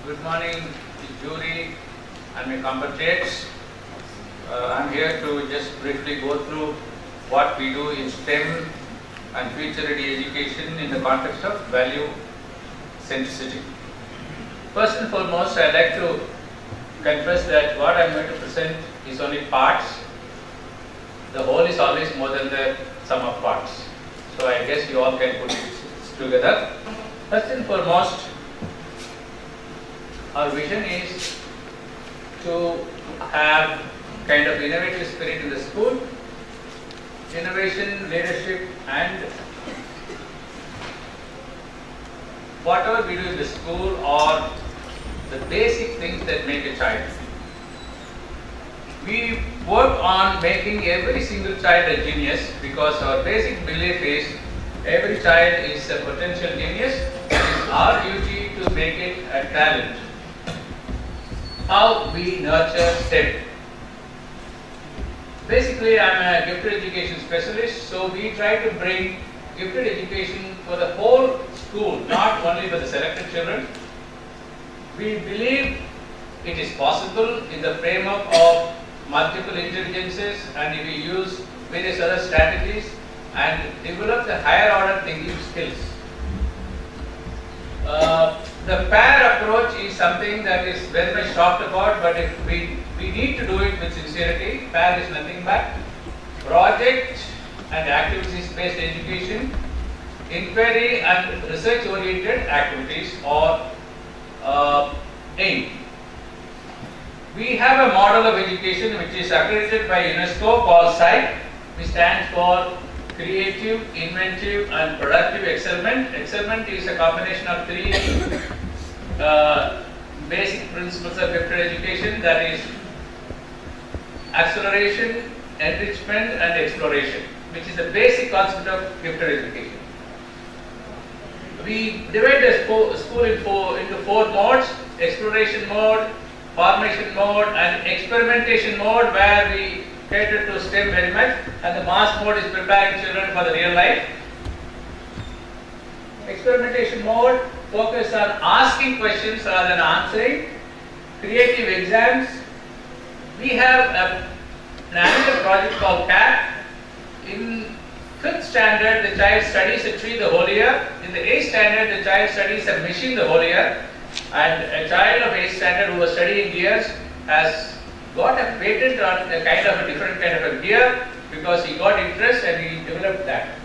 Good morning, jury and my compatriots. I'm here to just briefly go through what we do in STEM and future-ready education in the context of value centricity. First and foremost, I'd like to confess that what I'm going to present is only parts. The whole is always more than the sum of parts. So I guess you all can put it together. First and foremost, our vision is to have kind of innovative spirit in the school, innovation, leadership, and whatever we do in the school are the basic things that make a child. We work on making every single child a genius because our basic belief is every child is a potential genius. It is our duty to make it a talent. How we nurture STEM. Basically, I'm a gifted education specialist, so we try to bring gifted education for the whole school, not only for the selected children. We believe it is possible in the framework of multiple intelligences, and if we use various other strategies and develop the higher order thinking skills. The pair approach is something that is very much talked about, but if we need to do it with sincerity. Pair is nothing but project and activities based education, inquiry and research oriented activities, or AIM. We have a model of education which is accredited by UNESCO called SIGHT, which stands for Creative, Inventive and Productive Excellment. Excellment is a combination of three basic principles of gifted education, that is acceleration, enrichment and exploration, which is the basic concept of gifted education. We divide the school into four modes: exploration mode, formation mode and experimentation mode, where we cater to STEM very much, and the mass mode is preparing children for the real life. Experimentation mode focus on asking questions rather than answering. Creative exams. We have an annual project called CAT. In 5th standard, the child studies a tree the whole year. In the 8th standard, the child studies a machine the whole year. And a child of 8th standard who was studying gears has got a patent on a kind of a different kind of a gear because he got interest and he developed that.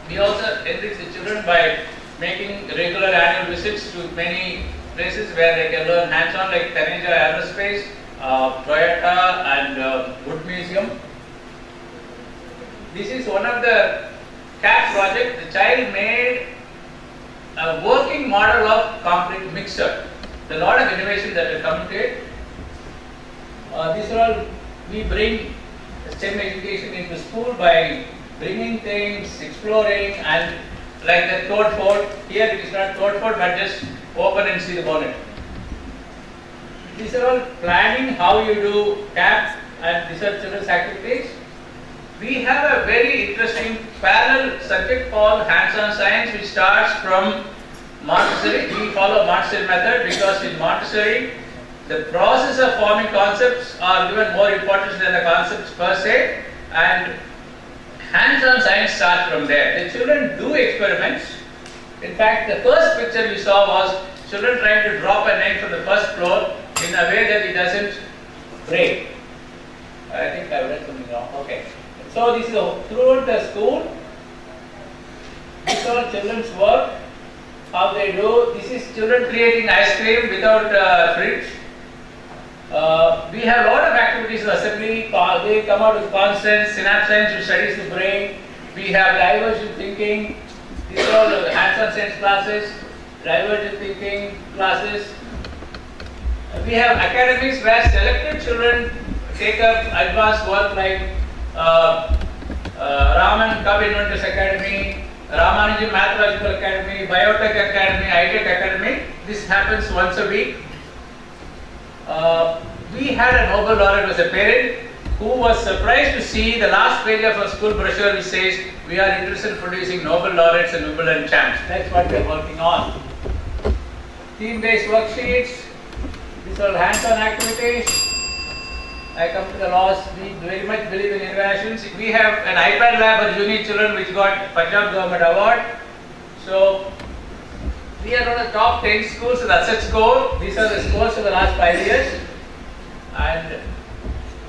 We also enrich the children by making regular annual visits to many places where they can learn hands-on, like Taneja Aerospace, Toyota and Wood Museum. This is one of the CAT project. The child made a working model of complete mixer. There are a lot of innovation that will come to it. These are all, we bring STEM education into school by bringing things, exploring, and like the third fort. Here it is not third fort, but just open and see the bonnet. These are all planning how you do CAP and research children's activities. We have a very interesting parallel subject called hands-on science, which starts from Montessori. We follow Montessori method because in Montessori, the process of forming concepts are given more importance than the concepts per se, and hands-on science starts from there. The children do experiments. In fact, the first picture we saw was children trying to drop a nail from the first floor in a way that it doesn't break. I think I read something wrong. Okay. So this is throughout the school. This is all children's work. How they do. This is children creating ice cream without fridge. We have a lot of activities in assembly. They come out with constants, synapse science which studies the brain. We have divergent thinking. These are all the hands-on science classes, divergent thinking classes. We have academies where selected children take up advanced work like Raman Cub Inventors Academy, Ramanujan Mathological Academy, Biotech Academy, iTech Academy. This happens once a week. We had a Nobel laureate as a parent who was surprised to see the last page of a school brochure which says we are interested in producing Nobel laureates and Nobel champs. That's what we are working on. Team-based worksheets. These are hands-on activities. I come to the laws. We very much believe in innovations. We have an iPad lab for junior children which got Punjab government award. So we are one of the top 10 schools in asset score. These are the scores for the last 5 years. And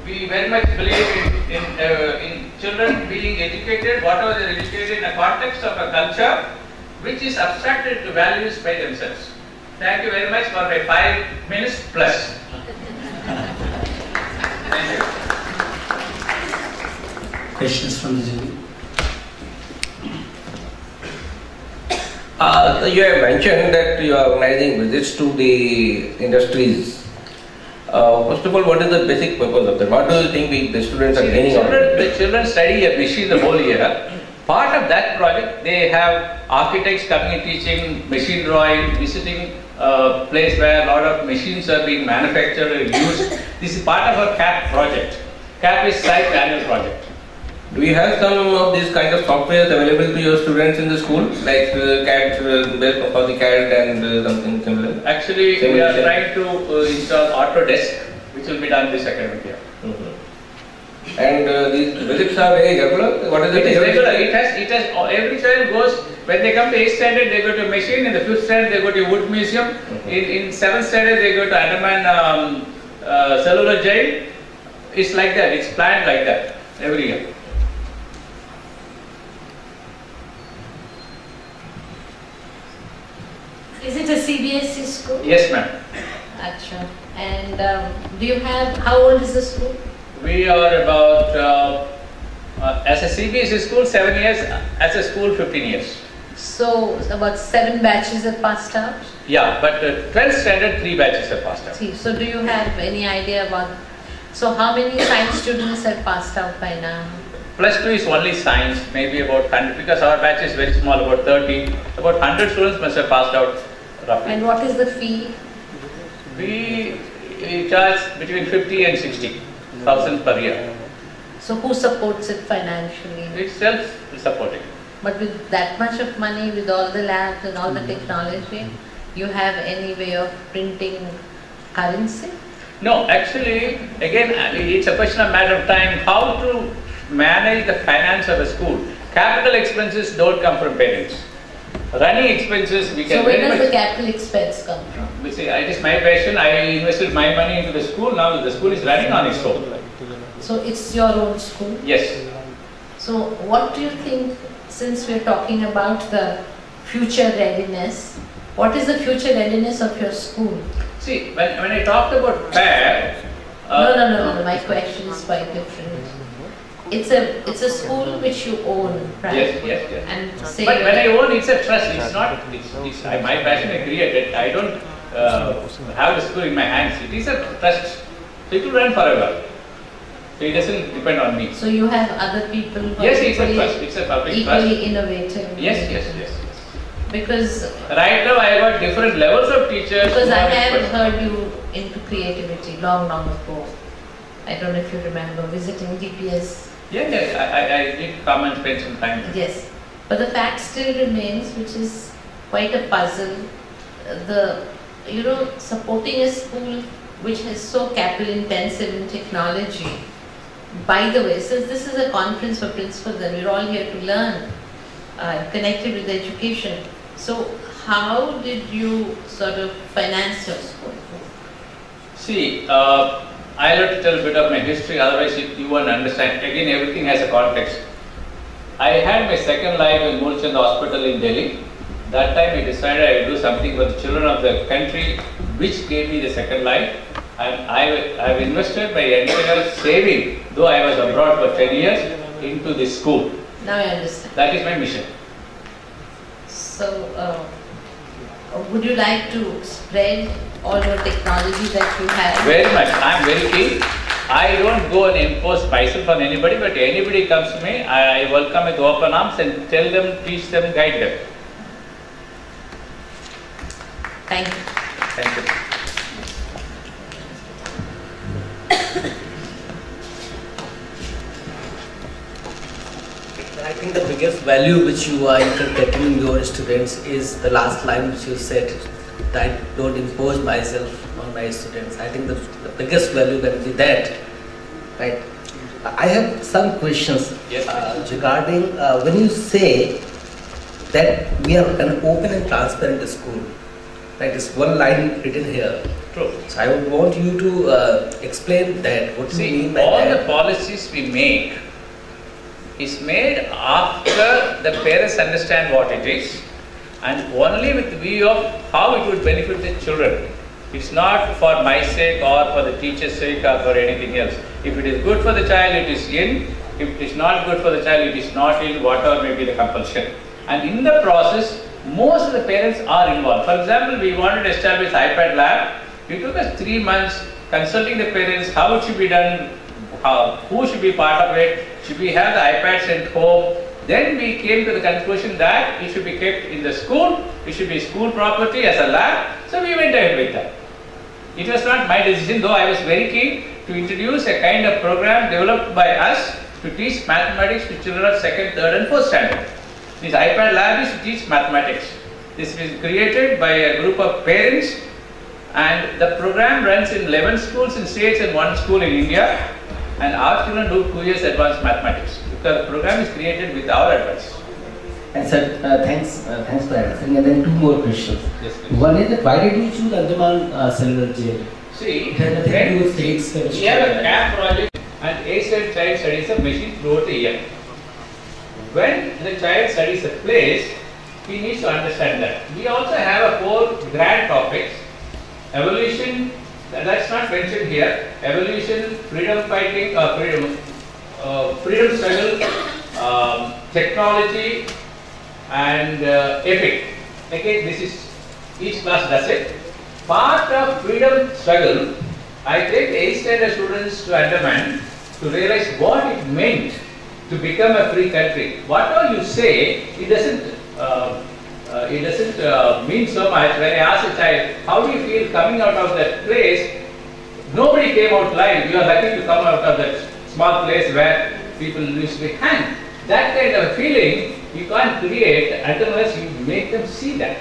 we very much believe in children being educated, whatever they are educated in a context of a culture which is abstracted to values by themselves. Thank you very much for my 5 minutes plus. Thank you. Questions from the jury? You have mentioned that you are organizing visits to the industries. First of all, what is the basic purpose of that? What do you think the students are gaining out of it? The children study a machine the whole year. Part of that project, they have architects coming and teaching machine drawing, visiting a place where a lot of machines are being manufactured and used. This is part of our CAP project. CAP is Site Annual Project. Do you have some of these kind of softwares available to your students in the school, like CAD, based for the CAD and something similar? Actually, we are trying to install Autodesk, which will be done this academic year. And these visits are very regular? What is the It is regular. It has, every child goes, when they come to 8th standard, they go to a machine. In the 5th standard, they go to a wood museum. In 7th standard, they go to Andaman cellular jail. It's like that. It's planned like that every year. Is it a CBSE school? Yes, ma'am. Acha. And do you have, how old is the school? We are about, as a CBSE school, 7 years, as a school, 15 years. So, about 7 batches have passed out? Yeah, but 12th standard, 3 batches have passed out. See, so do you have any idea about, so how many science students have passed out by now? Plus 2 is only science, maybe about 100, because our batch is very small, about 30. About 100 students must have passed out roughly. And what is the fee? We charge between 50 and 60,000 per year. So who supports it financially? It's self-supporting. But with that much of money, with all the labs and all the technology, you have any way of printing currency? No, actually, again, it's a question of matter of time how to manage the finance of a school. Capital expenses don't come from parents. Running expenses, we can. So where does the capital expense come from? We say, it is my passion. I invested my money into the school. Now the school is running on its own. So it's your own school? Yes. So what do you think, since we're talking about the future readiness, what is the future readiness of your school? See, when I talked about fair... No, my question is quite different. It's a school which you own, right? Yes. And say but when I own, it's a trust. It's not. My passion I created. I don't have the school in my hands. It is a trust. So it will run forever. So it doesn't depend on me. So you have other people who yes, are it's a trust. It's a public equally trust. Innovative. Yes. Because right now I got different levels of teachers. Because I have heard you into creativity long ago. I don't know if you remember visiting DPS. Yeah, I did come and spend some time. Yes, but the fact still remains, which is quite a puzzle. Supporting a school which is so capital intensive in technology. By the way, since this is a conference for principals and we're all here to learn, connected with education. So, how did you sort of finance your school? See. I'll have to tell a bit of my history, otherwise you won't understand. Again, everything has a context. I had my second life in Mulchand Hospital in Delhi. That time I decided I would do something for the children of the country, which gave me the second life. And I've invested my entire saving, though I was abroad for 10 years, into this school. Now I understand. That is my mission. So, would you like to spread all your technology that you have? Very much. I am very keen. I don't go and impose myself on anybody, but anybody comes to me, I welcome with open arms and tell them, teach them, guide them. Thank you. Thank you. I think the biggest value which you are interpreting in your students is the last line which you said, I don't impose myself on my students. I think the biggest value can be that, right? I have some questions regarding when you say that we are an open and transparent school. Right, it's one line written here. True. So I would want you to explain that. What do you mean by all that? the policies we make is made after the parents understand what it is, and only with the view of how it would benefit the children. It's not for my sake or for the teacher's sake or for anything else. If it is good for the child, it is in. If it is not good for the child, it is not in, whatever may be the compulsion. And in the process, most of the parents are involved. For example, we wanted to establish iPad lab. It took us 3 months consulting the parents, how it should be done, who should be part of it, should we have the iPads at home. Then we came to the conclusion that it should be kept in the school, it should be school property as a lab. So we went ahead with that. It was not my decision, though I was very keen to introduce a kind of program developed by us to teach mathematics to children of 2nd, 3rd and 4th standard. This iPad lab is to teach mathematics. This is created by a group of parents, and the program runs in 11 schools in states and 1 school in India, and our children do 2 years advanced mathematics because the program is created with our advice. And sir, thanks for answering. And then 2 more questions. Yes, please. One is that why did you choose Andaman Cellular Jail? See, It has nothing to do with physics, we chemistry. have a CAP project and A-side child studies a machine throughout the year. When the child studies a place, he needs to understand that. We also have a 4 grand topics: evolution, that's not mentioned here, evolution, freedom fighting, freedom struggle, technology, and epic. Again, this is, each class does it. Part of freedom struggle, I take 8th standard students to Andaman to realize what it meant to become a free country. Whatever you say, it doesn't mean so much. When I ask a child, how do you feel coming out of that place? Nobody came out alive. You are lucky to come out of that small place where people used to be hanged. That kind of feeling you can't create unless you make them see that.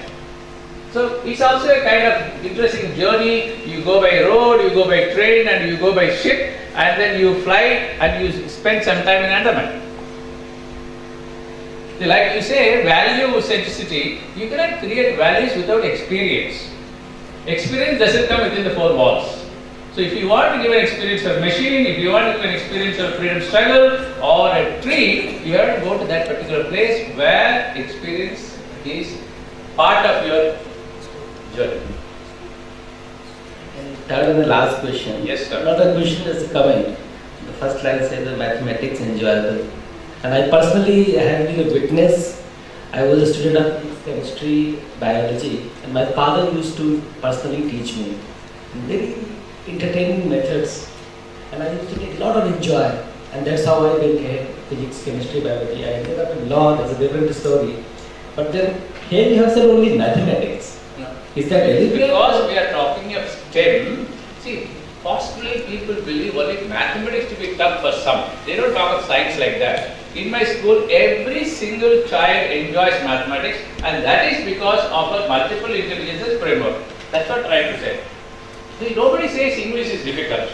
So it's also a kind of interesting journey. You go by road, you go by train, and you go by ship, and then you fly and you spend some time in Andaman. Like you say, value centricity, you cannot create values without experience. Experience doesn't come within the 4 walls. So if you want to give an experience of machine, if you want to give an experience of freedom struggle or a tree, you have to go to that particular place where experience is part of your journey. And third and the last question. Yes, sir. Not a question, it's a comment. The first line says the mathematics enjoyable. And I personally have been a witness. I was a student of chemistry, biology, and my father used to personally teach me very entertaining methods, and I used to get a lot of enjoy, and that's how I became physics, chemistry, biology. I ended up in law, that's a different story. But then here you have said only mathematics. Is that really because we are talking of STEM, see, possibly people believe only mathematics to be tough for some. They don't talk of science like that. In my school, every single child enjoys mathematics, and that is because of a multiple intelligences framework. That's what I'm trying to say. See, nobody says English is difficult.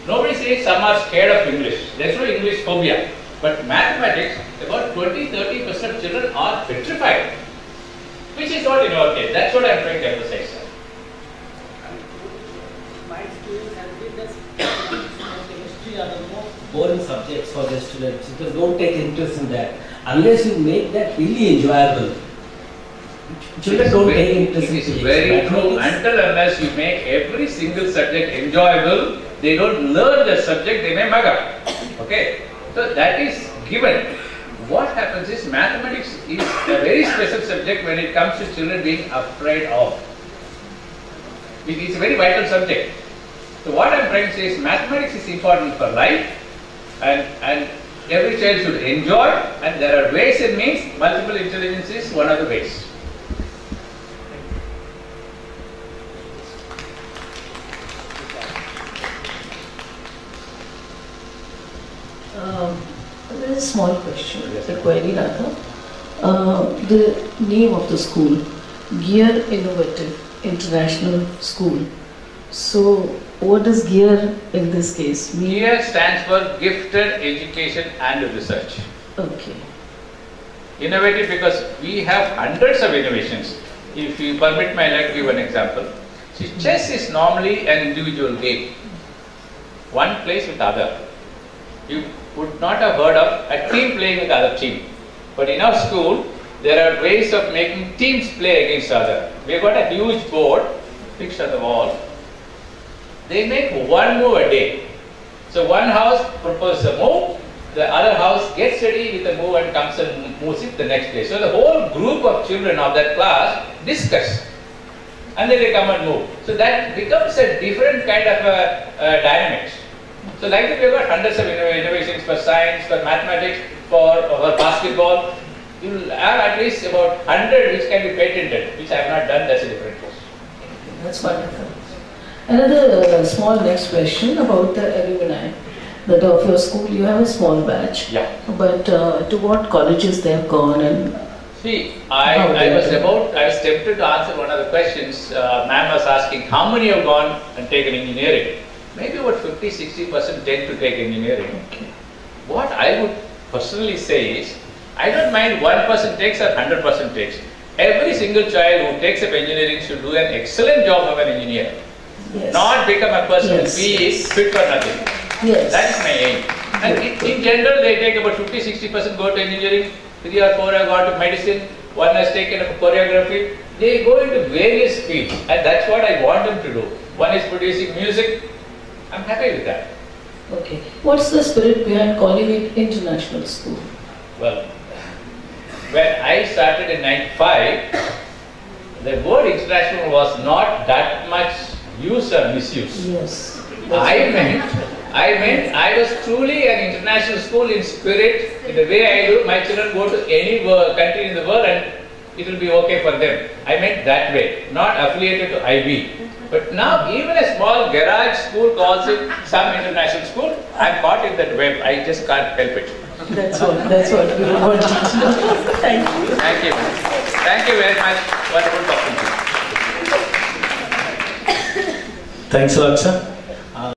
Nobody says some are scared of English. There's no English phobia. But mathematics, about 20-30% of children are petrified. Which is not in our case. That's what I'm trying to emphasize, sir. My experience has been that chemistry are the most boring subjects for the students. You don't take interest in that unless you make that really enjoyable. Children don't take interest in it is physics. very true. Until unless you make every single subject enjoyable, they don't learn the subject, they may mug up. Okay? So that is given. What happens is mathematics is a very special subject when it comes to children being afraid of. It is a very vital subject. So what I am trying to say is mathematics is important for life, and every child should enjoy, and there are ways and means. Multiple intelligence is one of the ways. There is a small question, a query rather. The name of the school, Gear Innovative. international school. So, what does GEAR in this case mean? GEAR stands for Gifted Education and Research. Okay. Innovative because we have hundreds of innovations. If you permit me, I'd like to give an example. See, chess is normally an individual game. One plays with other. You would not have heard of a team playing with other team. But in our school, there are ways of making teams play against other. We have got a huge board fixed on the wall. They make one move a day. So one house proposes a move, the other house gets ready with a move and comes and moves it the next day. So the whole group of children of that class discuss and then they come and move. So that becomes a different kind of dynamics. So like that we have got hundreds of innovations for science, for mathematics, for basketball. You will have at least about 100 which can be patented, which I have not done, that's a different course. That's wonderful. Another small next question about the alumni. That of your school, you have a small batch. Yeah. But to what colleges they have gone and see, I was tempted to answer one of the questions. Ma'am was asking how many have gone and taken engineering. Maybe about 50-60% tend to take engineering. Okay. What I would personally say is, I don't mind 1% takes or 100% takes. Every single child who takes up engineering should do an excellent job of an engineer. Yes. Not become a person Yes, who is yes. fit for nothing. Yes. That is my aim. And in general, they take about 50-60% go to engineering, 3 or 4 have gone to medicine, 1 has taken up choreography. They go into various fields, and that's what I want them to do. One is producing music. I'm happy with that. Okay. What's the spirit behind calling it international school? Well, when I started in 95, the word international was not that much used or misused. Yes. I meant I was truly an international school in spirit. In the way I do, my children go to any country in the world and it will be okay for them. I meant that way, not affiliated to IB. But now even a small garage school calls it some international school. I'm caught in that web. I just can't help it. That's what we want to know. Thank you. Thank you. Thank you very much. Wonderful talking to you. Thanks a lot, sir.